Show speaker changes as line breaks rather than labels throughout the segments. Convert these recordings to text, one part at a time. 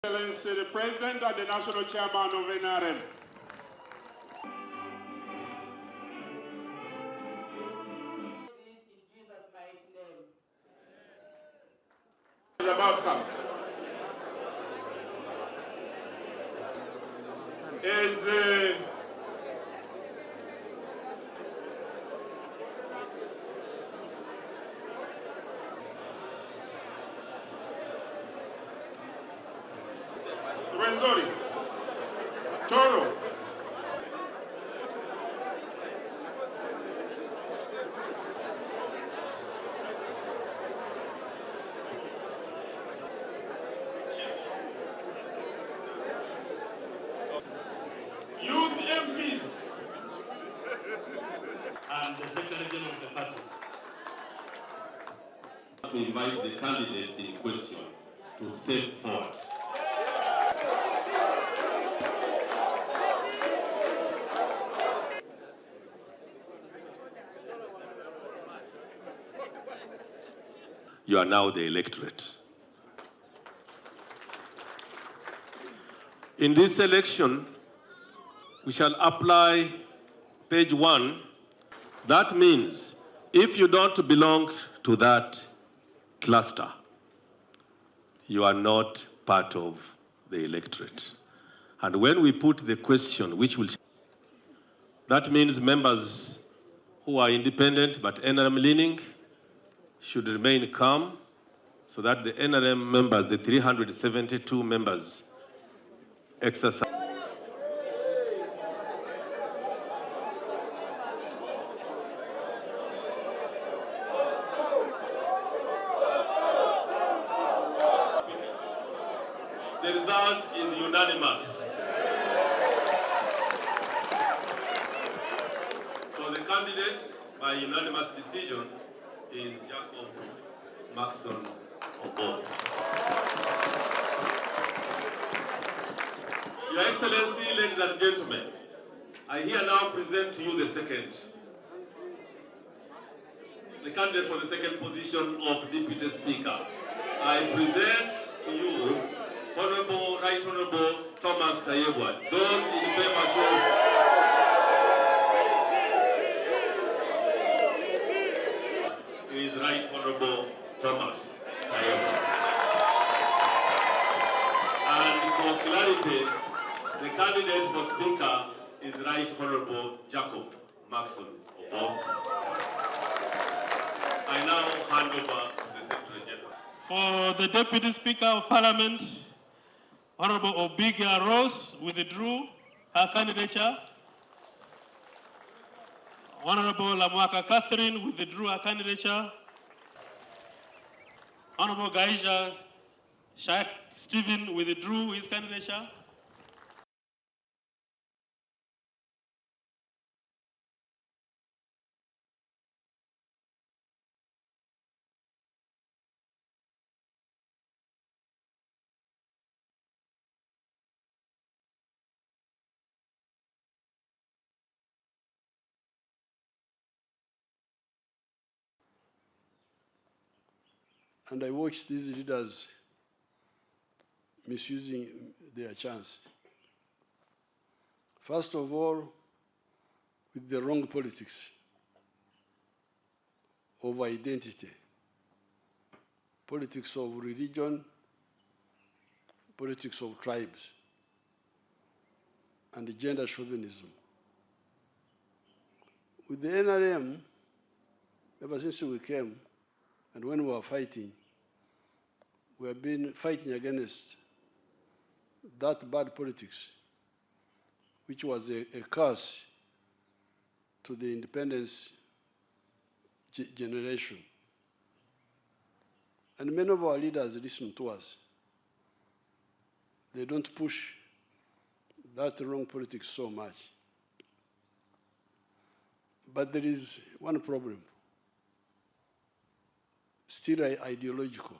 Excellency, the President and the National Chairman of NRM.
In Jesus' mighty name.
Is about to come. Renzori, Toro. Youth MPs.
And the Secretary General of the party. To invite the candidates in question to step forward. You are now the electorate. In this election, we shall apply page 1. That means if you don't belong to that cluster, you are not part of the electorate. And when we put the question, that means members who are independent but NRM leaning should remain calm so that the NRM members, the 372 members, exercise. The result is unanimous. So the candidate, by unanimous decision, is Jacob Maxon Obo. Your Excellency, ladies and gentlemen, I here now present to you the candidate for the second position of Deputy Speaker. I present to you Honorable, Right Honorable Thomas Tayebwa. Those in favor show. Is Right Honorable Thomas Tayebwa. And for clarity, the candidate for Speaker is Right Honorable Jacob Maxon Obo. I now hand over to the Secretary General.
For the Deputy Speaker of Parliament, Honorable Obigia Rose withdrew her candidature. Honorable Lamwaka Catherine withdrew her candidature. Honorable Gaija Shak Stephen withdrew his candidature.
And I watched these leaders misusing their chance. First of all, with the wrong politics of identity, politics of religion, politics of tribes, and gender chauvinism. With the NRM, ever since we came, and when we were fighting, we have been fighting against that bad politics, which was a curse to the independence generation. And many of our leaders listen to us. They don't push that wrong politics so much. But there is one problem, still ideological.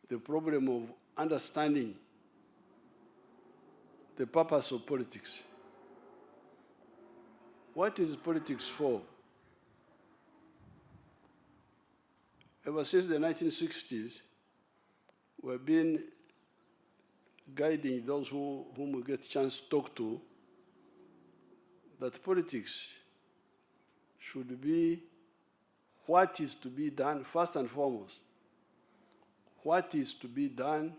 The problem of understanding the purpose of politics. What is politics for? Ever since the 1960s, we've been guiding those whom we get a chance to talk to that politics should be what is to be done first and foremost. What is to be done,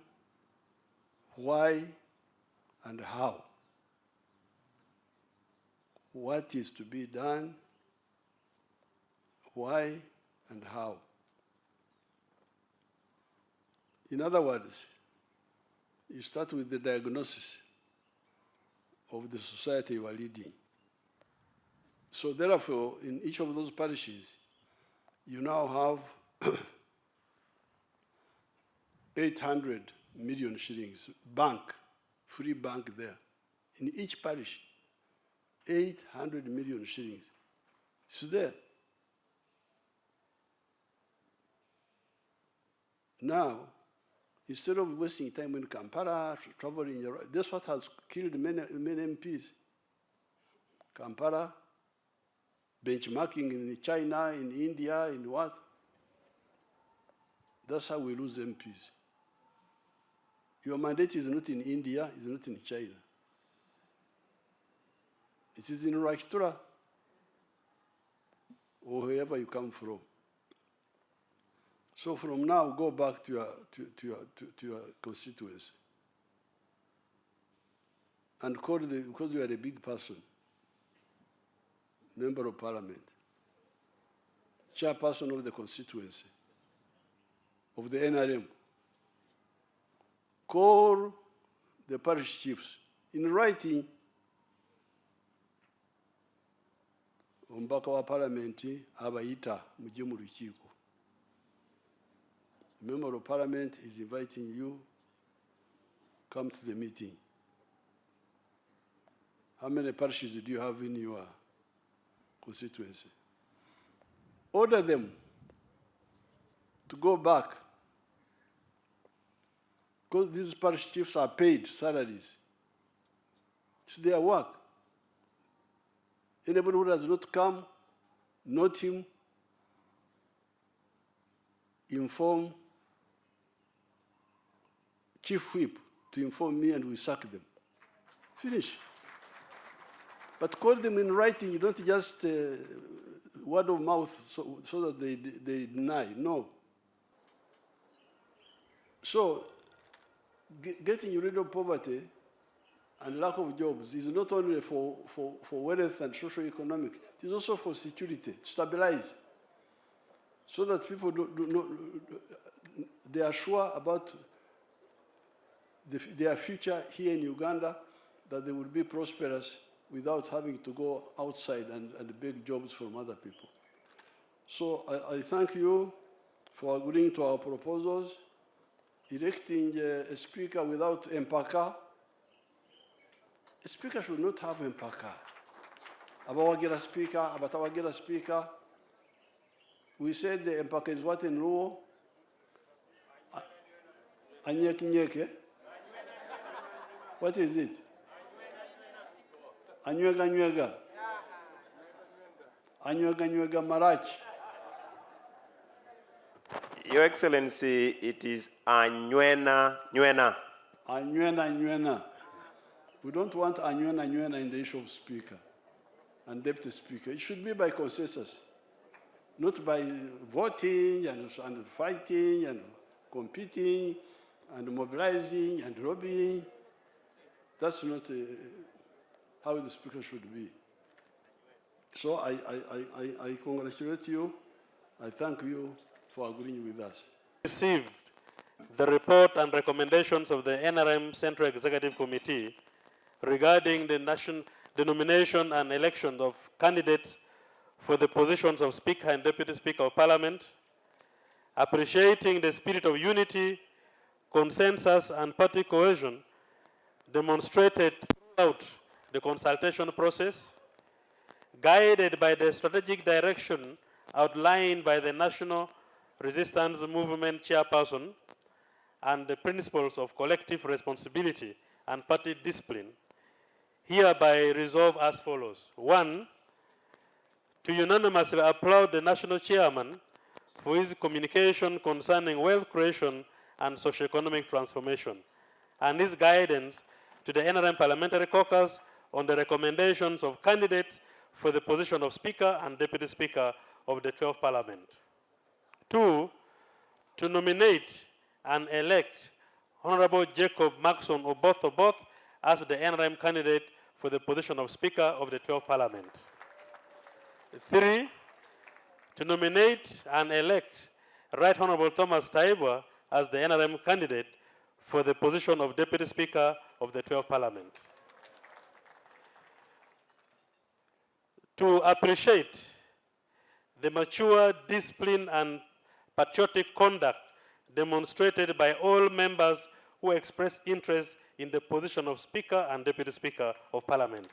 why, and how. What is to be done, why, and how. In other words, you start with the diagnosis of the society you are leading. So therefore, in each of those parishes, you now have 800 million shillings, bank, free bank there. In each parish, 800 million shillings. It's there. Now, instead of wasting time in Kampala, traveling, that's what has killed many MPs. Kampala, benchmarking in China, in India, in what? That's how we lose MPs. Your mandate is not in India, it's not in China. It is in Rajtura, or wherever you come from. So from now, go back to your constituency. And call because you are a big person, member of parliament, chairperson of the constituency, of the NRM, call the parish chiefs in writing. Omubaka wa parliament abayita mujje mu lukiiko. The member of parliament is inviting you, come to the meeting. How many parishes do you have in your constituency? Order them to go back, because these parish chiefs are paid salaries. It's their work. Anybody who does not come, note him, inform Chief Whip to inform me, and we sack them. Finish. But call them in writing. You don't just word of mouth so that they deny. No. So getting rid of poverty and lack of jobs is not only for wealth and socio-economic, it is also for security, to stabilize, so that people they are sure about their future here in Uganda, that they will be prosperous without having to go outside and beg jobs from other people. So I thank you for agreeing to our proposals, electing a speaker without empaka. A speaker should not have empaka. Abawagira speaker, abatawagira speaker. We said the empaka is what in Luo? Anyeke nyeke. What is it? Anywega nywega. Anywega nywega marach.
Your Excellency, it is anywena nywena.
Anywena nywena. We don't want anywena nywena in the issue of speaker and deputy speaker. It should be by consensus, not by voting and fighting and competing and mobilizing and lobbying. That's not how the speaker should be. So I congratulate you. I thank you for agreeing with us.
Received the report and recommendations of the NRM Central Executive Committee regarding the nomination and election of candidates for the positions of Speaker and Deputy Speaker of Parliament, appreciating the spirit of unity, consensus, and party cohesion demonstrated throughout the consultation process, guided by the strategic direction outlined by the National Resistance Movement Chairperson and the principles of collective responsibility and party discipline, hereby resolve as follows. 1, to unanimously applaud the National Chairman for his communication concerning wealth creation and socioeconomic transformation, and his guidance to the NRM Parliamentary Caucus on the recommendations of candidates for the position of Speaker and Deputy Speaker of the 12th Parliament. 2, to nominate and elect Honorable Jacob Maxon Oboth as the NRM candidate for the position of Speaker of the 12th Parliament. 3, to nominate and elect Right Honorable Thomas Taibwa as the NRM candidate for the position of Deputy Speaker of the 12th Parliament. To appreciate the mature, discipline, and patriotic conduct demonstrated by all members who expressed interest in the position of Speaker and Deputy Speaker of Parliament,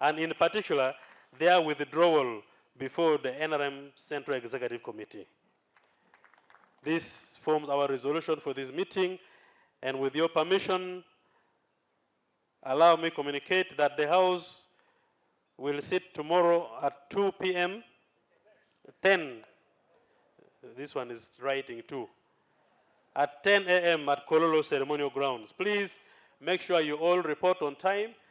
and in particular, their withdrawal before the NRM Central Executive Committee. This forms our resolution for this meeting, and with your permission, allow me to communicate that the House will sit tomorrow at 2 p.m., 10, this one is writing 2, at 10 a.m. at Kololo Ceremonial Grounds. Please make sure you all report on time